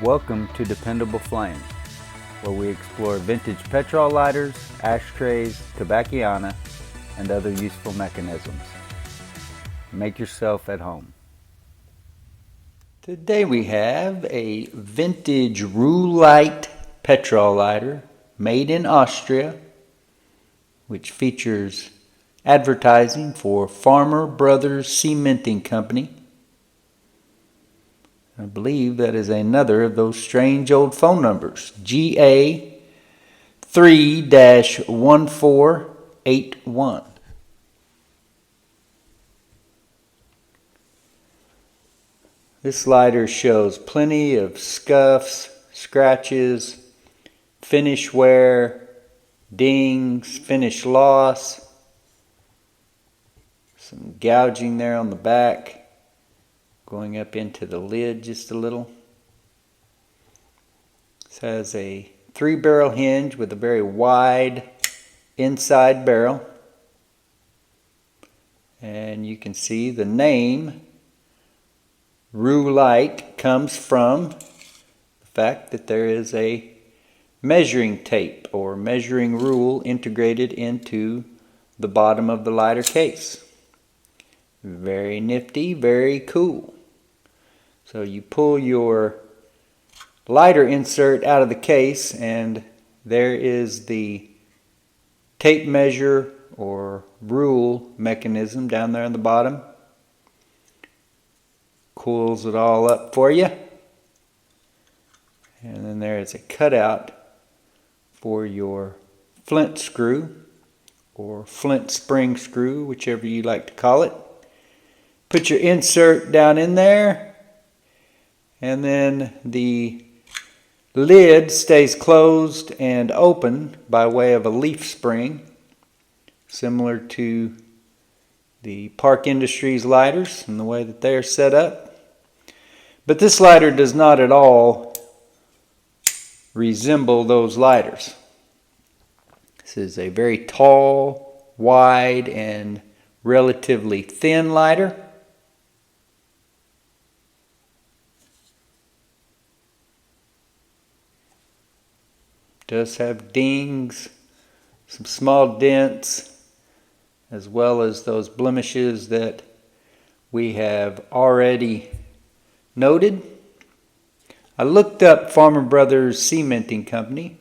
Welcome to Dependable Flame, where we explore vintage petrol lighters, ashtrays, tobacconiana, and other useful mechanisms. Make yourself at home. Today we have a vintage RU-LITE petrol lighter made in Austria, which features advertising for Farmer Brothers Cementing Company. I believe that is another of those strange old phone numbers. GA 3-1481. This lighter shows plenty of scuffs, scratches, finish wear, dings, finish loss, some gouging there on the back. Going up into the lid just a little. This has a 3-barrel hinge with a very wide inside barrel. And you can see the name RU-LITE comes from the fact that there is a measuring tape or measuring rule integrated into the bottom of the lighter case. Very nifty, very cool. So you pull your lighter insert out of the case and there is the tape measure or rule mechanism down there on the bottom. Coils it all up for you. And then there is a cutout for your flint screw or flint spring screw, whichever you like to call it. Put your insert down in there. And then the lid stays closed and open by way of a leaf spring, similar to the Park Industries lighters and the way that they are set up. But this lighter does not at all resemble those lighters. This is a very tall, wide, and relatively thin lighter. Does have dings, some small dents, as well as those blemishes that we have already noted. I looked up Farmer Brothers Cementing Company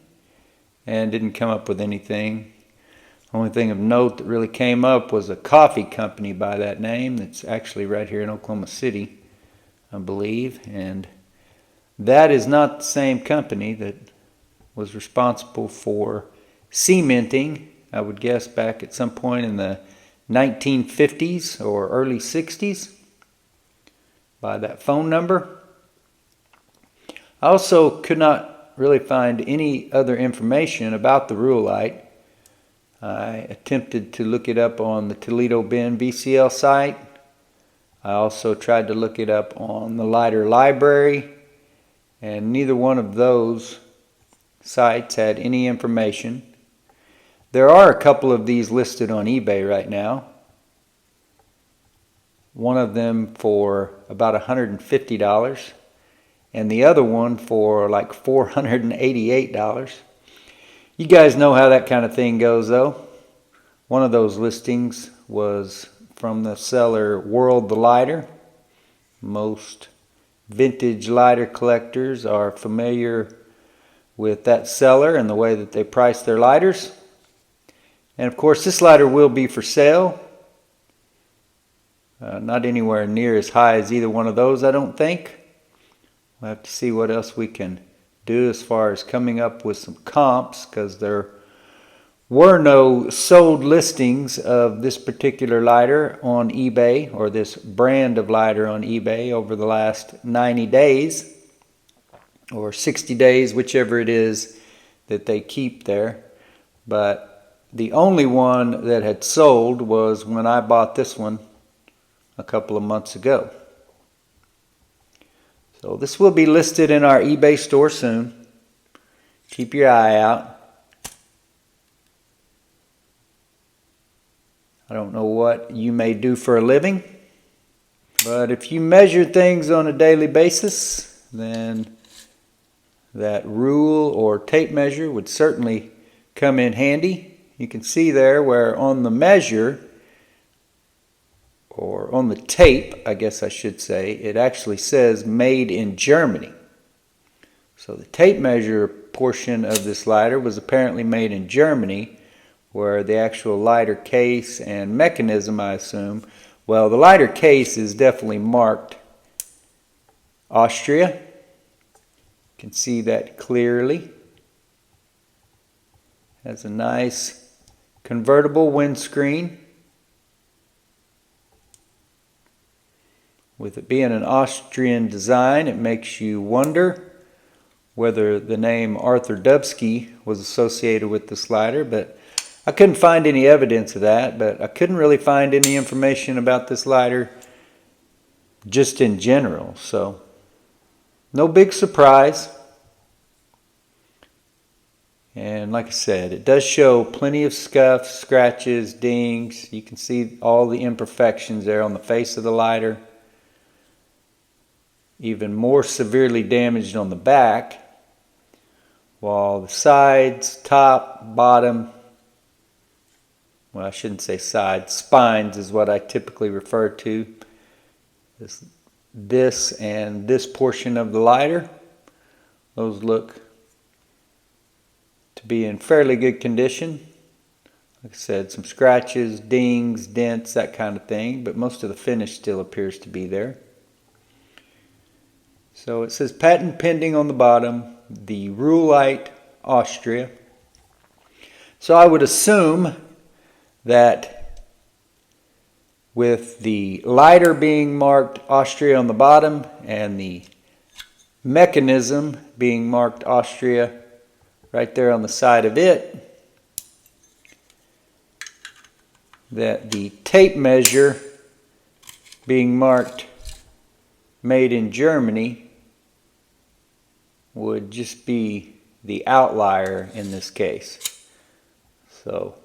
and didn't come up with anything. Only thing of note that really came up was a coffee company by that name that's actually right here in Oklahoma City, I believe. And that is not the same company that was responsible for cementing, I would guess back at some point in the 1950s or early 60s by that phone number. I also could not really find any other information about the RU-LITE. I attempted to look it up on the Toledo Bend VCL site. I also tried to look it up on the Lighter Library, and neither one of those sites had any information. There are a couple of these listed on eBay right now. One of them for about $150 and the other one for like $488. You guys know how that kind of thing goes though. One of those listings was from the seller World the Lighter. Most vintage lighter collectors are familiar with that seller and the way that they price their lighters. And of course this lighter will be for sale. Not anywhere near as high as either one of those, I don't think. We'll have to see what else we can do as far as coming up with some comps, because there were no sold listings of this particular lighter on eBay, or this brand of lighter on eBay, over the last 90 days. Or 60 days, whichever it is that they keep there. But the only one that had sold was when I bought this one a couple of months ago. So this will be listed in our eBay store soon. Keep your eye out. I don't know what you may do for a living, but if you measure things on a daily basis, then that rule or tape measure would certainly come in handy. You can see there where on the measure, or on the tape, I guess I should say, it actually says made in Germany. So the tape measure portion of this lighter was apparently made in Germany, where the actual lighter case and mechanism, I assume, well, the lighter case is definitely marked Austria. You can see that clearly. Has a nice convertible windscreen. With it being an Austrian design, it makes you wonder whether the name Arthur Dubsky was associated with this lighter, but I couldn't find any evidence of that. But I couldn't really find any information about this lighter just in general, so no big surprise. And like I said, it does show plenty of scuffs, scratches, dings. You can see all the imperfections there on the face of the lighter. Even more severely damaged on the back, while the sides, top, bottom, well, I shouldn't say sides, spines is what I typically refer to. This and this portion of the lighter, those look to be in fairly good condition. Like I said, some scratches, dings, dents, that kind of thing, but most of the finish still appears to be there. So it says patent pending on the bottom, the RU-LITE, Austria. So I would assume that with the lighter being marked Austria on the bottom and the mechanism being marked Austria right there on the side of it, that the tape measure being marked made in Germany would just be the outlier in this case. So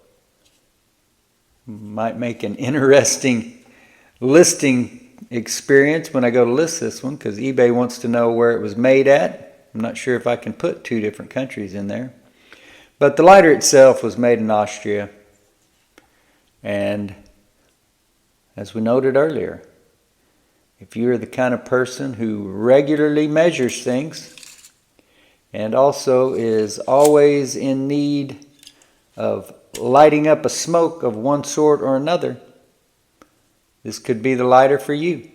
might make an interesting listing experience when I go to list this one, because eBay wants to know where it was made at. I'm not sure if I can put 2 different countries in there. But the lighter itself was made in Austria. And as we noted earlier, if you're the kind of person who regularly measures things and also is always in need of lighting up a smoke of one sort or another, this could be the lighter for you.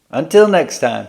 Until next time.